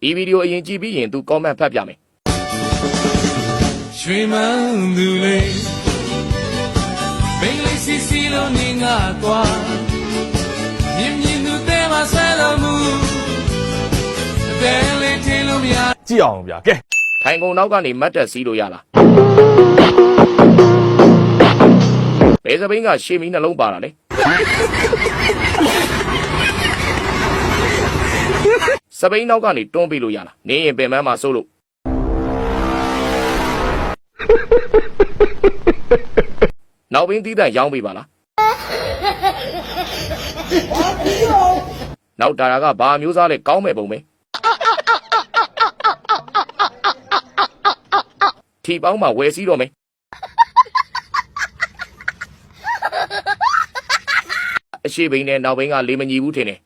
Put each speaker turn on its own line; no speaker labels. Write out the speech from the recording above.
ဒီဗီဒီယိုအရင်ကြည့်ပြီးရင်သူ comment ဖတ်ပြမယ်
ရွှေမန်းသူလေးမင်းလေးစီစီလုံးနေငါသွားမြင်မြင်သူတဲမှာဆွဲတော်မူအသေးလေးထင်လို့မရ
ကြည့်အောင်ဗျာကဲ
ထိုင်ကုန်နောက်ကနေမတ်တက်စီးလို့ရလားဘယ်စပိန်ကရှေ့မီနှလုံးပါတာလဲစပိန်နောက်ကနေတွန်းပေးလို့ရလားနင်းရင်ပင်မမှာစိုးလို့နောက်ဘင်းသီးတန့်ရောင်းပေးပါလားနောက်တာကဘာမျိုးစားလဲကောင်းမဲ့ပုံပဲထီပေါင်းမှာဝယ်စီးတော့မယ်အရှိဘိန်းနဲ့နောက်ဘိန်းကလေးမညီဘူးထင်တယ်